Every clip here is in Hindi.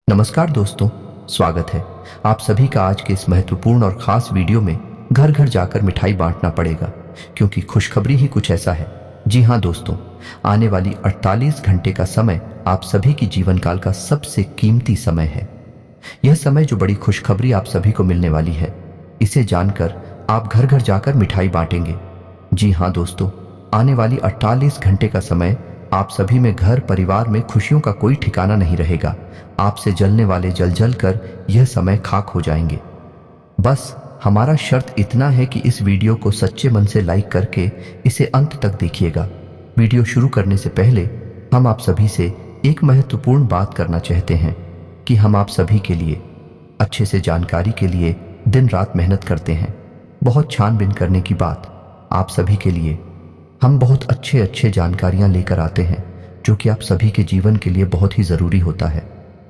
नमस्कार दोस्तों, स्वागत है आप सभी का आज के इस महत्वपूर्ण और खास वीडियो में। घर घर जाकर मिठाई बांटना पड़ेगा क्योंकि खुशखबरी ही कुछ ऐसा है। जी हाँ दोस्तों, आने वाली 48 घंटे का समय आप सभी की जीवन काल का सबसे कीमती समय है। यह समय जो बड़ी खुशखबरी आप सभी को मिलने वाली है, इसे जानकर आप घर घर जाकर मिठाई बांटेंगे। जी हाँ दोस्तों, आने वाली 48 घंटे का समय आप सभी में घर परिवार में खुशियों का कोई ठिकाना नहीं रहेगा। आपसे जलने वाले जल जल कर यह समय खाक हो जाएंगे। बस हमारा शर्त इतना है कि इस वीडियो को सच्चे मन से लाइक करके इसे अंत तक देखिएगा। वीडियो शुरू करने से पहले हम आप सभी से एक महत्वपूर्ण बात करना चाहते हैं कि हम आप सभी के लिए अच्छे से जानकारी के लिए दिन रात मेहनत करते हैं। बहुत छानबीन करने की बात आप सभी के लिए हम बहुत अच्छे जानकारियां लेकर आते हैं जो कि आप सभी के जीवन के लिए बहुत ही ज़रूरी होता है।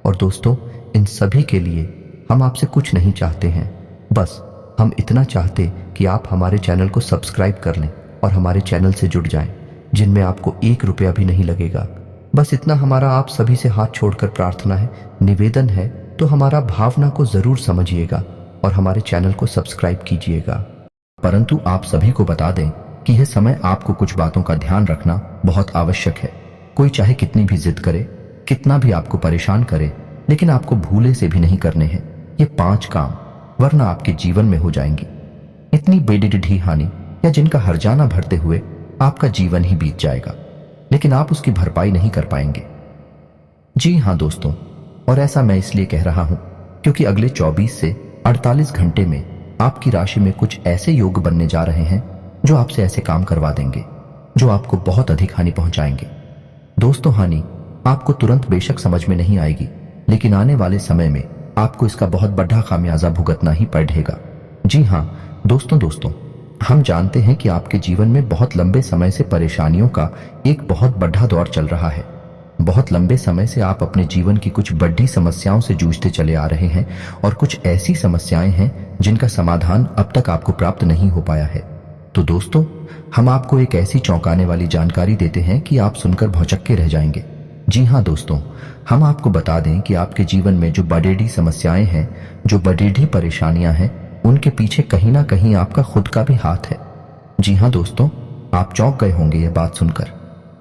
और दोस्तों, इन सभी के लिए हम आपसे कुछ नहीं चाहते हैं, बस हम इतना चाहते कि आप हमारे चैनल को सब्सक्राइब कर लें और हमारे चैनल से जुड़ जाएं, जिनमें आपको 1 रुपया भी नहीं लगेगा। बस इतना हमारा आप सभी से हाथ छोड़कर प्रार्थना है, निवेदन है। तो हमारा भावना को ज़रूर समझिएगा और हमारे चैनल को सब्सक्राइब कीजिएगा। परंतु आप सभी को बता दें कि यह समय आपको कुछ बातों का ध्यान रखना बहुत आवश्यक है। कोई चाहे कितनी भी जिद करे, कितना भी आपको परेशान करे, लेकिन आपको भूले से भी नहीं करने हैं ये 5 काम, वरना आपके जीवन में हो जाएंगी इतनी बेढी हानि या जिनका हर्जाना भरते हुए आपका जीवन ही बीत जाएगा, लेकिन आप उसकी भरपाई नहीं कर पाएंगे। जी हाँ दोस्तों, और ऐसा मैं इसलिए कह रहा हूं क्योंकि अगले 24 से 48 घंटे में आपकी राशि में कुछ ऐसे योग बनने जा रहे हैं जो आपसे ऐसे काम करवा देंगे जो आपको बहुत अधिक हानि पहुंचाएंगे। दोस्तों, हानि आपको तुरंत बेशक समझ में नहीं आएगी, लेकिन आने वाले समय में आपको इसका बहुत बड़ा खामियाजा भुगतना ही पड़ेगा। जी हाँ दोस्तों, हम जानते हैं कि आपके जीवन में बहुत लंबे समय से परेशानियों का एक बहुत बड़ा दौर चल रहा है। बहुत लंबे समय से आप अपने जीवन की कुछ बड़ी समस्याओं से जूझते चले आ रहे हैं और कुछ ऐसी समस्याएं हैं जिनका समाधान अब तक आपको प्राप्त नहीं हो पाया है। तो दोस्तों, हम आपको एक ऐसी चौंकाने वाली जानकारी देते हैं कि आप सुनकर भौचक्के रह जाएंगे। जी हाँ दोस्तों, हम आपको बता दें कि आपके जीवन में जो बड़ी समस्याएं हैं, जो बड़ी परेशानियां हैं, उनके पीछे कहीं ना कहीं आपका खुद का भी हाथ है। जी हाँ दोस्तों, आप चौंक गए होंगे यह बात सुनकर,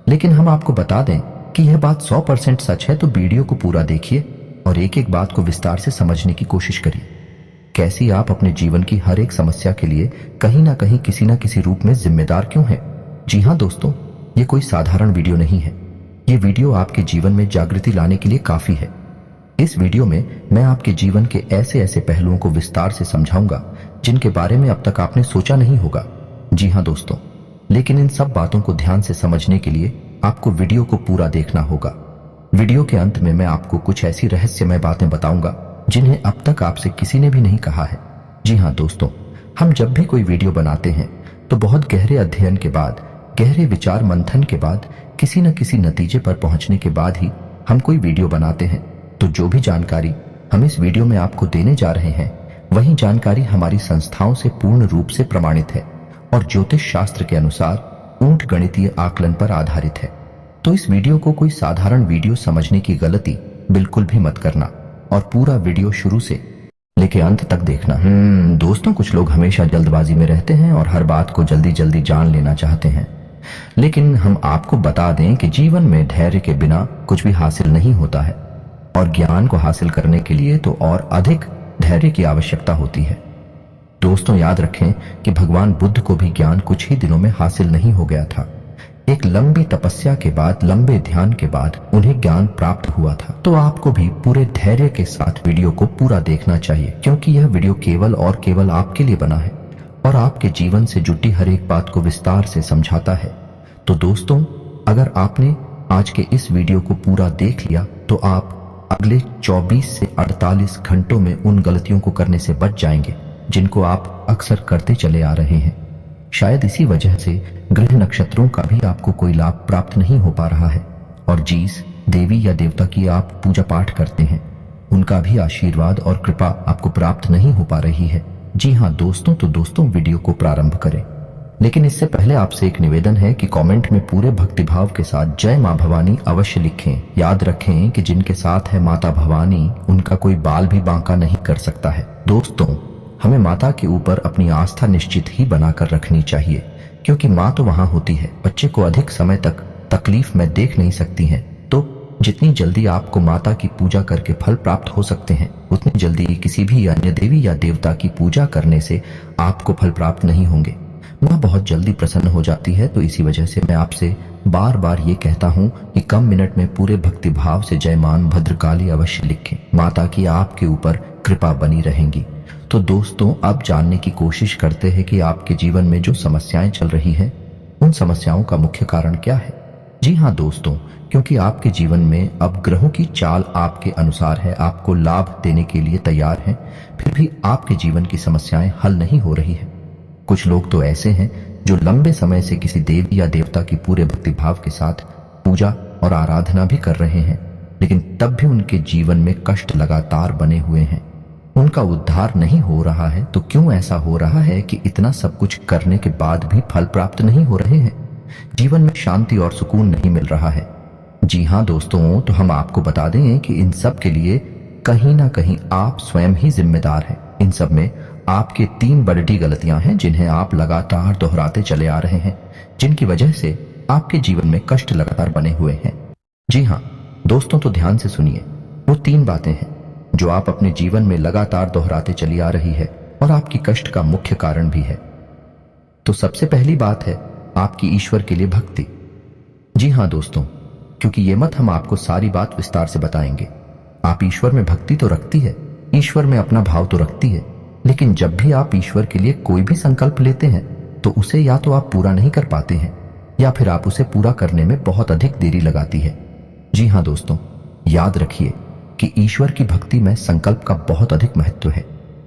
लेकिन हम आपको बता दें कि यह बात 100% सच है। तो वीडियो को पूरा देखिए और एक एक बात को विस्तार से समझने की कोशिश करिए। कैसी आप अपने जीवन की हर एक समस्या के लिए कहीं ना कहीं किसी ना किसी रूप में जिम्मेदार क्यों हैं? जी हाँ दोस्तों, ये कोई साधारण वीडियो नहीं है। ये वीडियो आपके जीवन में जागृति लाने के लिए काफी है। इस वीडियो में मैं आपके जीवन के ऐसे ऐसे पहलुओं को विस्तार से समझाऊंगा जिनके बारे में अब तक आपने सोचा नहीं होगा। जी हाँ दोस्तों, लेकिन इन सब बातों को ध्यान से समझने के लिए आपको वीडियो को पूरा देखना होगा। वीडियो के अंत में मैं आपको कुछ ऐसी रहस्यमय बातें बताऊंगा जिन्हें अब तक आपसे किसी ने भी नहीं कहा है। जी हाँ दोस्तों, हम जब भी कोई वीडियो बनाते हैं तो बहुत गहरे अध्ययन के बाद, गहरे विचार मंथन के बाद, किसी न किसी नतीजे पर पहुंचने के बाद ही हम कोई वीडियो बनाते हैं। तो जो भी जानकारी हम इस वीडियो में आपको देने जा रहे हैं, वही जानकारी हमारी संस्थाओं से पूर्ण रूप से प्रमाणित है और ज्योतिष शास्त्र के अनुसार ऊंट गणितीय आकलन पर आधारित है। तो इस वीडियो को कोई साधारण वीडियो समझने की गलती बिल्कुल भी मत करना और पूरा वीडियो शुरू से लेके अंत तक देखना। दोस्तों, कुछ लोग हमेशा जल्दबाजी में रहते हैं और हर बात को जल्दी जल्दी जान लेना चाहते हैं, लेकिन हम आपको बता दें कि जीवन में धैर्य के बिना कुछ भी हासिल नहीं होता है और ज्ञान को हासिल करने के लिए तो और अधिक धैर्य की आवश्यकता होती है। दोस्तों, याद रखें कि भगवान बुद्ध को भी ज्ञान कुछ ही दिनों में हासिल नहीं हो गया था। एक लंबी तपस्या के बाद, लंबे ध्यान के बाद उन्हें ज्ञान प्राप्त हुआ था। तो आपको भी पूरे धैर्य के साथ वीडियो को पूरा देखना चाहिए, क्योंकि यह वीडियो केवल और केवल आपके लिए बना है और आपके जीवन से जुटी हर एक बात को विस्तार से समझाता है। तो दोस्तों, अगर आपने आज के इस वीडियो को पूरा देख लिया तो आप अगले 24 से 48 घंटों में उन गलतियों को करने से बच जाएंगे जिनको आप अक्सर करते चले आ रहे हैं। शायद इसी वजह से ग्रह नक्षत्रों का भी आपको कोई लाभ प्राप्त नहीं हो पा रहा है और जिस देवी या देवता की आप पूजा पाठ करते हैं, उनका भी आशीर्वाद और कृपा आपको प्राप्त नहीं हो पा रही है। जी हाँ दोस्तों, तो दोस्तों वीडियो को प्रारंभ करें। लेकिन इससे पहले आपसे एक निवेदन है कि कमेंट में पूरे भक्तिभाव के साथ जय मां भवानी अवश्य लिखें। याद रखें कि जिनके साथ है माता भवानी, उनका कोई बाल भी बांका नहीं कर सकता है। दोस्तों, हमें माता के ऊपर अपनी आस्था निश्चित ही बनाकर रखनी चाहिए, क्योंकि माँ तो वहां होती है, बच्चे को अधिक समय तक तकलीफ में देख नहीं सकती हैं। तो जितनी जल्दी आपको माता की पूजा करके फल प्राप्त हो सकते हैं, उतनी जल्दी किसी भी अन्य देवी या देवता की पूजा करने से आपको फल प्राप्त नहीं होंगे। माँ बहुत जल्दी प्रसन्न हो जाती है। तो इसी वजह से मैं आपसे बार बार ये कहता हूँ कि कम मिनट में पूरे भक्ति भाव से जयमान भद्रकाली अवश्य लिखें। माता की आपके ऊपर कृपा बनी रहेंगी। तो दोस्तों, अब जानने की कोशिश करते हैं कि आपके जीवन में जो समस्याएं चल रही हैं, उन समस्याओं का मुख्य कारण क्या है। जी हाँ दोस्तों, क्योंकि आपके जीवन में अब ग्रहों की चाल आपके अनुसार है, आपको लाभ देने के लिए तैयार है, फिर भी आपके जीवन की समस्याएं हल नहीं हो रही है। कुछ लोग तो ऐसे हैं जो लंबे समय से किसी देवी या देवता की पूरे भक्तिभाव के साथ पूजा और आराधना भी कर रहे हैं, लेकिन तब भी उनके जीवन में कष्ट लगातार बने हुए हैं, उनका उद्धार नहीं हो रहा है। तो क्यों ऐसा हो रहा है कि इतना सब कुछ करने के बाद भी फल प्राप्त नहीं हो रहे हैं, जीवन में शांति और सुकून नहीं मिल रहा है। जी हाँ दोस्तों, तो हम आपको बता दें कि इन सब के लिए कहीं ना कहीं आप स्वयं ही जिम्मेदार हैं। इन सब में आपके 3 बड़ी गलतियां हैं जिन्हें आप लगातार दोहराते चले आ रहे हैं, जिनकी वजह से आपके जीवन में कष्ट लगातार बने हुए हैं। जी हाँ दोस्तों, तो ध्यान से सुनिए। वो 3 बातें हैं जो आप अपने जीवन में लगातार दोहराते चली आ रही है और आपकी कष्ट का मुख्य कारण भी है। तो सबसे पहली बात है आपकी ईश्वर के लिए भक्ति। जी हाँ दोस्तों, क्योंकि ये मत हम आपको सारी बात विस्तार से बताएंगे। आप ईश्वर में भक्ति तो रखती है, ईश्वर में अपना भाव तो रखती है, लेकिन जब भी आप ईश्वर के लिए कोई भी संकल्प लेते हैं तो उसे या तो आप पूरा नहीं कर पाते हैं या फिर आप उसे पूरा करने में बहुत अधिक देरी लगाती है। जी हाँ दोस्तों, याद रखिए कि ईश्वर की भक्ति में संकल्प का बहुत अधिक महत्व है।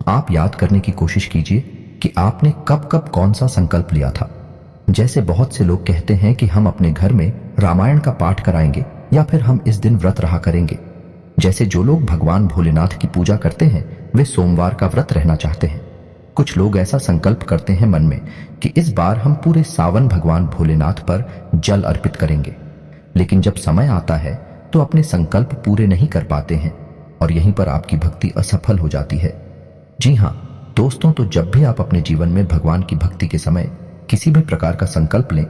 आप याद करने की कोशिश कीजिए कि आपने कब कब कौन सा संकल्प लिया था। जैसे बहुत से लोग कहते हैं कि हम अपने घर में रामायण का पाठ कराएंगे या फिर हम इस दिन व्रत रहा करेंगे। जैसे जो लोग भगवान भोलेनाथ की पूजा करते हैं वे सोमवार का व्रत रहना चाहते हैं। कुछ लोग ऐसा संकल्प करते हैं मन में कि इस बार हम पूरे सावन भगवान भोलेनाथ पर जल अर्पित करेंगे, लेकिन जब समय आता है तो अपने संकल्प पूरे नहीं कर पाते हैं और यहीं पर आपकी भक्ति असफल हो जाती है। जी हाँ दोस्तों, तो जब भी आप अपने जीवन में भगवान की भक्ति के समय किसी भी प्रकार का संकल्प लें,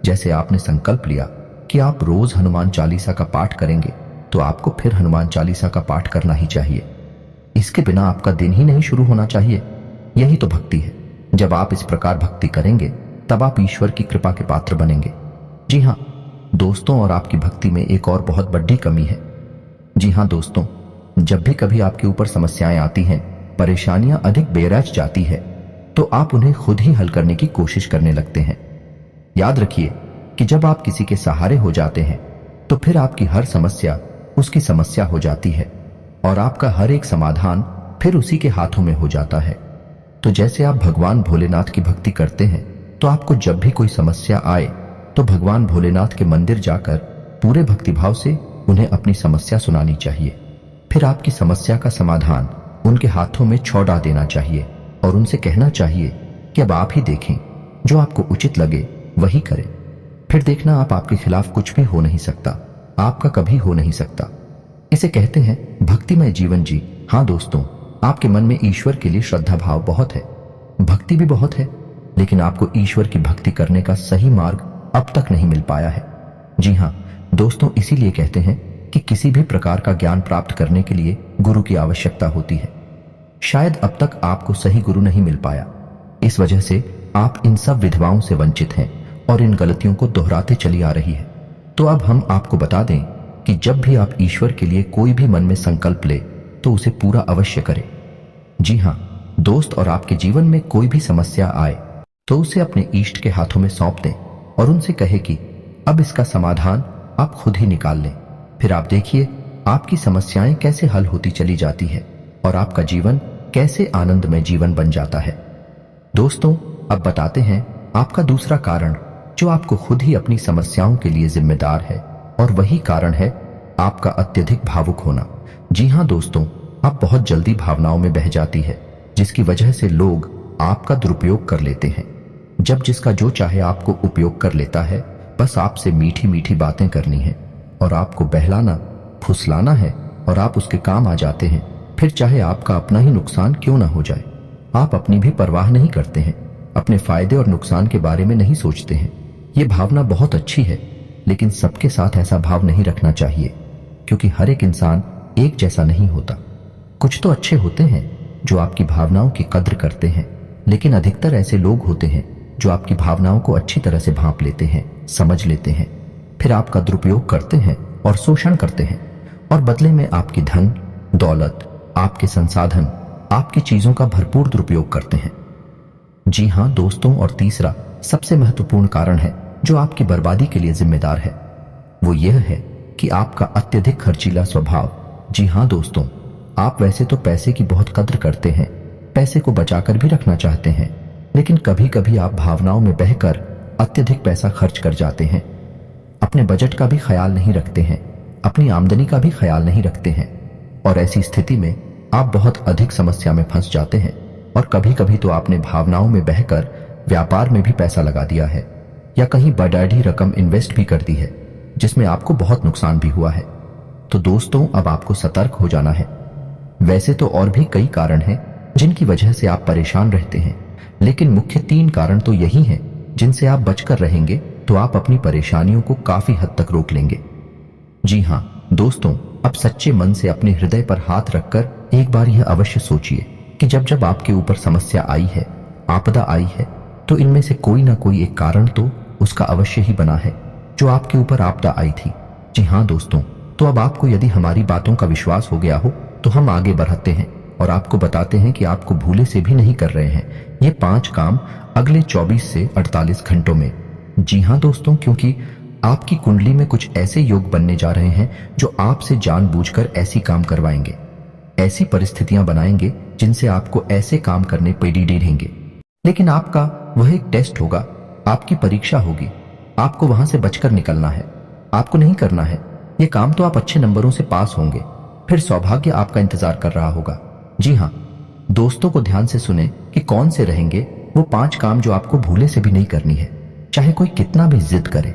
जैसे आपने संकल्प लिया कि आप रोज हनुमान चालीसा का पाठ करेंगे, तो आपको फिर हनुमान चालीसा का पाठ करना ही चाहिए। इसके बिना आपका दिन ही नहीं शुरू होना चाहिए। यही तो भक्ति है। जब आप इस प्रकार भक्ति करेंगे तब आप ईश्वर की कृपा के पात्र बनेंगे। जी हाँ दोस्तों, और आपकी भक्ति में एक और बहुत बड़ी कमी है। जी हाँ दोस्तों, जब भी कभी आपके ऊपर समस्याएं आती हैं, परेशानियां अधिक बेरज जाती है, तो आप उन्हें खुद ही हल करने की कोशिश करने लगते हैं। याद रखिए कि जब आप किसी के सहारे हो जाते हैं तो फिर आपकी हर समस्या उसकी समस्या हो जाती है और आपका हर एक समाधान फिर उसी के हाथों में हो जाता है। तो जैसे आप भगवान भोलेनाथ की भक्ति करते हैं तो आपको जब भी कोई समस्या आए तो भगवान भोलेनाथ के मंदिर जाकर पूरे भक्तिभाव से उन्हें अपनी समस्या सुनानी चाहिए। फिर आपकी समस्या का समाधान उनके हाथों में छोड़ा देना चाहिए और उनसे कहना चाहिए कि अब आप ही देखें, जो आपको उचित लगे वही करें। फिर देखना आपके खिलाफ कुछ भी हो नहीं सकता, आपका कभी हो नहीं सकता। इसे कहते हैं भक्तिमय जीवन। जी हाँ दोस्तों, आपके मन में ईश्वर के लिए श्रद्धा भाव बहुत है, भक्ति भी बहुत है, लेकिन आपको ईश्वर की भक्ति करने का सही मार्ग अब तक नहीं मिल पाया है। जी हाँ दोस्तों, इसीलिए कहते हैं कि किसी भी प्रकार का ज्ञान प्राप्त करने के लिए गुरु की आवश्यकता होती है। शायद अब तक आपको सही गुरु नहीं मिल पाया, इस वजह से आप इन सब विधवाओं से वंचित हैं और इन गलतियों को दोहराते चली आ रही है। तो अब हम आपको बता दें कि जब भी आप ईश्वर के लिए कोई भी मन में संकल्प ले तो उसे पूरा अवश्य करें। जी हाँ दोस्त, और आपके जीवन में कोई भी समस्या आए तो उसे अपने इष्ट के हाथों में सौंप दें और उनसे कहे कि अब इसका समाधान आप खुद ही निकाल लें। फिर आप देखिए आपकी समस्याएं कैसे हल होती चली जाती है और आपका जीवन कैसे आनंदमय जीवन बन जाता है। दोस्तों, अब बताते हैं आपका दूसरा कारण जो आपको खुद ही अपनी समस्याओं के लिए जिम्मेदार है, और वही कारण है आपका अत्यधिक भावुक होना। जी हाँ दोस्तों, आप बहुत जल्दी भावनाओं में बह जाती है, जिसकी वजह से लोग आपका दुरुपयोग कर लेते हैं। जब जिसका जो चाहे आपको उपयोग कर लेता है, बस आपसे मीठी मीठी बातें करनी है और आपको बहलाना फुसलाना है और आप उसके काम आ जाते हैं, फिर चाहे आपका अपना ही नुकसान क्यों ना हो जाए। आप अपनी भी परवाह नहीं करते हैं, अपने फायदे और नुकसान के बारे में नहीं सोचते हैं। ये भावना बहुत अच्छी है, लेकिन सबके साथ ऐसा भाव नहीं रखना चाहिए, क्योंकि हर एक इंसान एक जैसा नहीं होता। कुछ तो अच्छे होते हैं जो आपकी भावनाओं की कद्र करते हैं, लेकिन अधिकतर ऐसे लोग होते हैं जो आपकी भावनाओं को अच्छी तरह से भांप लेते हैं, समझ लेते हैं, फिर आपका दुरुपयोग करते हैं और शोषण करते हैं, और बदले में आपकी धन दौलत, आपके संसाधन, आपकी चीजों का भरपूर दुरुपयोग करते हैं। जी हां दोस्तों, और तीसरा सबसे महत्वपूर्ण कारण है जो आपकी बर्बादी के लिए जिम्मेदार है, वो यह है कि आपका अत्यधिक खर्चीला स्वभाव। जी हां दोस्तों, आप वैसे तो पैसे की बहुत कद्र करते हैं, पैसे को बचाकर भी रखना चाहते हैं, लेकिन कभी कभी आप भावनाओं में बहकर अत्यधिक पैसा खर्च कर जाते हैं। अपने बजट का भी ख्याल नहीं रखते हैं, अपनी आमदनी का भी ख्याल नहीं रखते हैं, और ऐसी स्थिति में आप बहुत अधिक समस्या में फंस जाते हैं। और कभी कभी तो आपने भावनाओं में बहकर व्यापार में भी पैसा लगा दिया है, या कहीं बड़ी रकम इन्वेस्ट भी कर दी है, जिसमें आपको बहुत नुकसान भी हुआ है। तो दोस्तों, अब आपको सतर्क हो जाना है। वैसे तो और भी कई कारण हैं जिनकी वजह से आप परेशान रहते हैं, लेकिन मुख्य 3 कारण तो यही हैं जिनसे आप बचकर रहेंगे तो आप अपनी परेशानियों को काफी हद तक रोक लेंगे। जी हां दोस्तों, अब सच्चे मन से अपने हृदय पर हाथ रखकर एक बार यह अवश्य सोचिए कि जब जब आपके ऊपर समस्या आई है, आपदा आई है, तो इनमें से कोई ना कोई एक कारण तो उसका अवश्य ही बना है जो आपके ऊपर आपदा आई थी। जी हां दोस्तों, तो अब आपको यदि हमारी बातों का विश्वास हो गया हो तो हम आगे बढ़ते हैं और आपको बताते हैं कि आपको भूले से भी नहीं कर रहे हैं ये 5 काम अगले 24 से 48 घंटों में। जी हां दोस्तों, क्योंकि आपकी कुंडली में कुछ ऐसे योग बनने जा रहे हैं जो आपसे जानबूझकर ऐसी काम करवाएंगे, ऐसी परिस्थितियां बनाएंगे जिनसे आपको ऐसे काम करने पड़ेंगे। लेकिन आपका वह एक टेस्ट होगा, आपकी परीक्षा होगी, आपको वहां से बचकर निकलना है, आपको नहीं करना है ये काम। तो आप अच्छे नंबरों से पास होंगे, फिर सौभाग्य आपका इंतजार कर रहा होगा। जी हां दोस्तों, को ध्यान से सुने कि कौन से रहेंगे वो 5 काम जो आपको भूले से भी नहीं करनी है। चाहे कोई कितना भी जिद करे,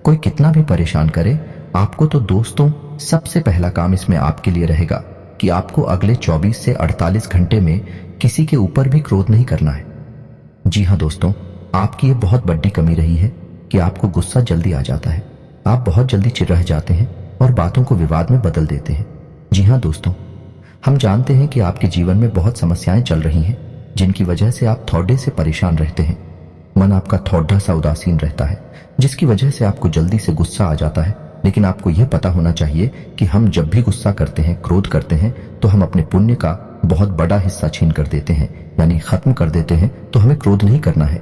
कोई कितना भी परेशान करे, आपको तो दोस्तों सबसे पहला काम इसमें आपके लिए रहेगा कि आपको अगले 24 से 48 घंटे में किसी के ऊपर भी क्रोध नहीं करना है। जी हां दोस्तों, आपकी ये बहुत बड़ी कमी रही है कि आपको गुस्सा जल्दी आ जाता है, आप बहुत जल्दी चिढ़ जाते हैं और बातों को विवाद में बदल देते हैं। जी हां दोस्तों, हम जानते हैं कि आपके जीवन में बहुत समस्याएं चल रही हैं जिनकी वजह से आप थोड़े से परेशान रहते हैं। मन आपका थोड़ा सा उदासीन रहता है, जिसकी वजह से आपको जल्दी से गुस्सा आ जाता है। लेकिन आपको यह पता होना चाहिए कि हम जब भी गुस्सा करते हैं, क्रोध करते हैं, तो हम अपने पुण्य का बहुत बड़ा हिस्सा छीन कर देते हैं, यानी खत्म कर देते हैं। तो हमें क्रोध नहीं करना है,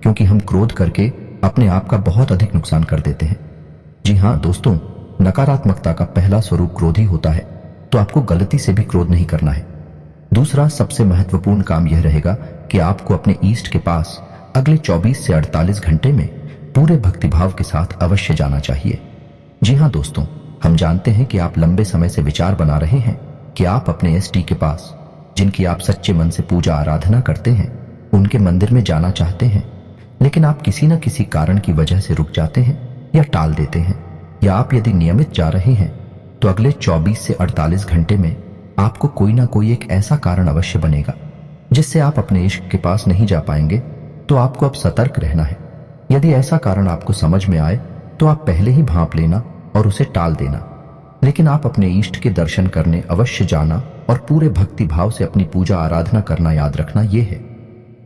क्योंकि हम क्रोध करके अपने आप का बहुत अधिक नुकसान कर देते हैं। जी हां दोस्तों, नकारात्मकता का पहला स्वरूप क्रोध ही होता है, तो आपको गलती से भी क्रोध नहीं करना है। दूसरा सबसे महत्वपूर्ण काम यह रहेगा कि आपको अपने ईष्ट के पास अगले 24 से 48 घंटे में पूरे भक्तिभाव के साथ अवश्य जाना चाहिए। जी हां दोस्तों, हम जानते हैं कि आप लंबे समय से विचार बना रहे हैं कि आप अपने एसटी के पास, जिनकी आप सच्चे मन से पूजा आराधना करते हैं, उनके मंदिर में जाना चाहते हैं, लेकिन आप किसी न किसी कारण की वजह से रुक जाते हैं या टाल देते हैं। या आप यदि नियमित जा रहे हैं तो अगले 24 से 48 घंटे में आपको कोई ना कोई एक ऐसा कारण अवश्य बनेगा जिससे आप अपने इश्क के पास नहीं जा पाएंगे। तो आपको अब सतर्क रहना है। यदि ऐसा कारण आपको समझ में आए तो आप पहले ही भांप लेना और उसे टाल देना, लेकिन आप अपने इष्ट के दर्शन करने अवश्य जाना और पूरे भक्ति भाव से अपनी पूजा आराधना करना याद रखना। यह है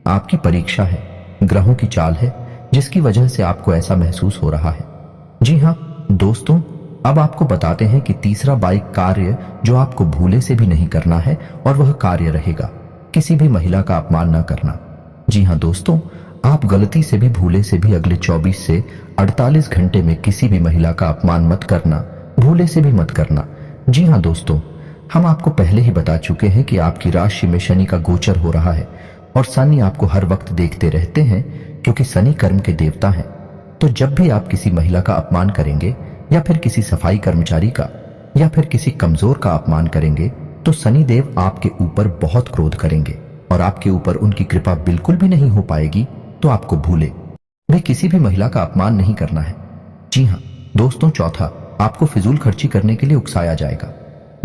आपकी परीक्षा है, ग्रहों की चाल है, जिसकी वजह से आपको ऐसा महसूस हो रहा है। जी हां दोस्तों, अब आपको बताते हैं कि तीसरा बाइक कार्य जो आपको भूले से भी नहीं करना है, और वह कार्य रहेगा किसी भी महिला का अपमान न करना। जी हां दोस्तों, आप गलती से भी भूले से भी अगले 24 से 48 घंटे में किसी भी महिला का अपमान मत करना, भूले से भी मत करना। जी हां दोस्तों, हम आपको पहले ही बता चुके हैं कि आपकी राशि में शनि का गोचर हो रहा है और शनि आपको हर वक्त देखते रहते हैं, क्योंकि शनि कर्म के देवता हैं। तो जब भी आप किसी महिला का अपमान करेंगे या फिर किसी सफाई कर्मचारी का या फिर किसी कमजोर का अपमान करेंगे, तो शनि देव आपके ऊपर बहुत क्रोध करेंगे और आपके ऊपर उनकी कृपा बिल्कुल भी नहीं हो पाएगी। तो आपको भूले वे किसी भी महिला का अपमान नहीं करना है। जी हाँ दोस्तों, चौथा, आपको फिजूल खर्ची करने के लिए उकसाया जाएगा।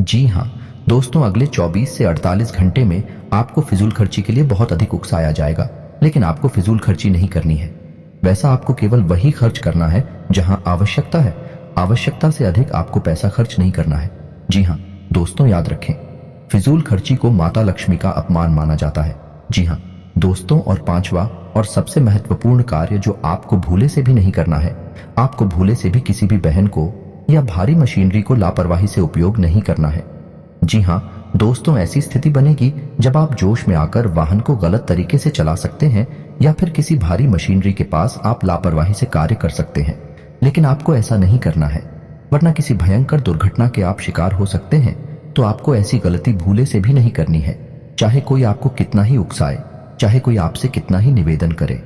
जी हाँ दोस्तों, अगले 24 से 48 घंटे में आपको फिजूल खर्ची के लिए बहुत अधिक उकसाया जाएगा, लेकिन आपको फिजूल खर्ची नहीं करनी है। वैसा आपको केवल वही खर्च करना है जहां आवश्यकता है। आवश्यकता से अधिक आपको पैसा खर्च नहीं करना है। जी हाँ दोस्तों, याद रखें, फिजूल खर्ची को माता लक्ष्मी का अपमान माना जाता है। जी हाँ दोस्तों, और पांचवा और सबसे महत्वपूर्ण कार्य जो आपको भूले से भी नहीं करना है, आपको भूले से भी किसी भी बहन को या भारी मशीनरी को लापरवाही से उपयोग नहीं करना है। जी हाँ दोस्तों, ऐसी स्थिति बनेगी जब आप जोश में आकर वाहन को गलत तरीके से चला सकते हैं या फिर किसी भारी मशीनरी के पास आप लापरवाही से कार्य कर सकते हैं, लेकिन आपको ऐसा नहीं करना है, वरना किसी भयंकर दुर्घटना के आप शिकार हो सकते हैं। तो आपको ऐसी गलती भूले से भी नहीं करनी है, चाहे कोई आपको कितना ही उकसाए, चाहे कोई आपसे कितना ही निवेदन करे,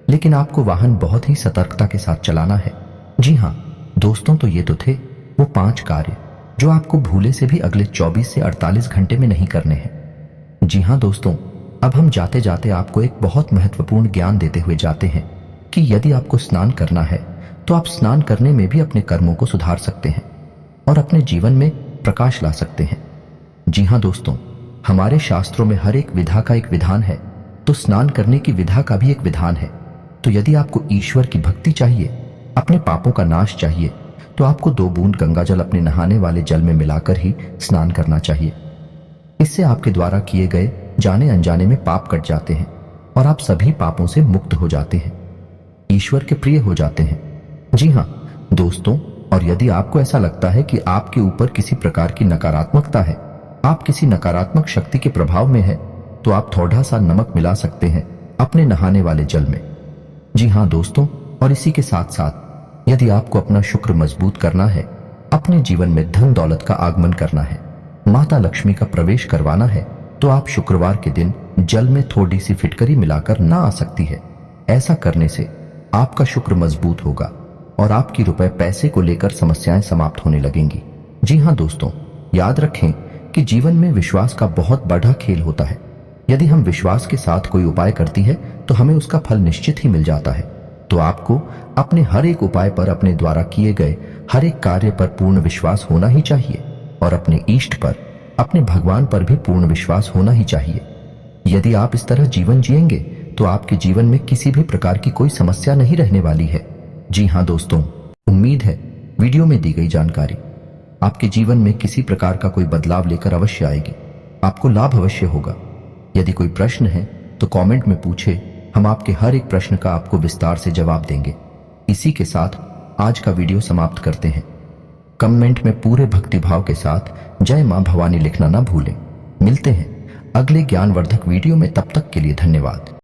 लेकिन आपको वाहन बहुत ही सतर्कता के साथ चलाना है। जी हाँ दोस्तों, तो ये तो थे वो 5 कार्य जो आपको भूले से भी अगले 24 से 48 घंटे में नहीं करने हैं। जी हाँ दोस्तों, अब हम जाते जाते आपको एक बहुत महत्वपूर्ण ज्ञान देते हुए जाते हैं कि यदि आपको स्नान करना है तो आप स्नान करने में भी अपने कर्मों को सुधार सकते हैं और अपने जीवन में प्रकाश ला सकते हैं। जी हाँ दोस्तों, हमारे शास्त्रों में हर एक विधा का एक विधान है, तो स्नान करने की विधा का भी एक विधान है। तो यदि आपको ईश्वर की भक्ति चाहिए, अपने पापों का नाश चाहिए, तो आपको 2 बूंद गंगा जल अपने नहाने वाले जल में मिलाकर ही स्नान करना चाहिए। इससे आपके द्वारा किए गए जाने अनजाने में पाप कट जाते हैं और आप सभी पापों से मुक्त हो जाते हैं, ईश्वर के प्रिय हो जाते हैं। जी हाँ दोस्तों, और यदि आपको ऐसा लगता है कि आपके ऊपर किसी प्रकार की नकारात्मकता है, आप किसी नकारात्मक शक्ति के प्रभाव में है, तो आप थोड़ा सा नमक मिला सकते हैं अपने नहाने वाले जल में। जी हाँ दोस्तों, और इसी के साथ साथ यदि आपको अपना शुक्र मजबूत करना है, अपने जीवन में धन दौलत का आगमन करना है, माता लक्ष्मी का प्रवेश करवाना है, तो आप शुक्रवार के दिन जल में थोड़ी सी फिटकरी मिलाकर ना आ सकती है। ऐसा करने से आपका शुक्र मजबूत होगा और आपकी रुपए पैसे को लेकर समस्याएं समाप्त होने लगेंगी। जी हाँ दोस्तों, याद रखें कि जीवन में विश्वास का बहुत बड़ा खेल होता है। यदि हम विश्वास के साथ कोई उपाय करती है तो हमें उसका फल निश्चित ही मिल जाता है। तो आपको अपने हर एक उपाय पर, अपने द्वारा किए गए हर एक कार्य पर पूर्ण विश्वास होना ही चाहिए और अपने इष्ट पर, अपने भगवान पर भी पूर्ण विश्वास होना ही चाहिए। यदि आप इस तरह जीवन जिएंगे तो आपके जीवन में किसी भी प्रकार की कोई समस्या नहीं रहने वाली है। जी हाँ दोस्तों, उम्मीद है वीडियो में दी गई जानकारी आपके जीवन में किसी प्रकार का कोई बदलाव लेकर अवश्य आएगी, आपको लाभ अवश्य होगा। यदि कोई प्रश्न है तो कमेंट में पूछे, हम आपके हर एक प्रश्न का आपको विस्तार से जवाब देंगे। इसी के साथ आज का वीडियो समाप्त करते हैं। कमेंट में पूरे भक्तिभाव के साथ जय मां भवानी लिखना ना भूलें। मिलते हैं अगले ज्ञानवर्धक वीडियो में, तब तक के लिए धन्यवाद।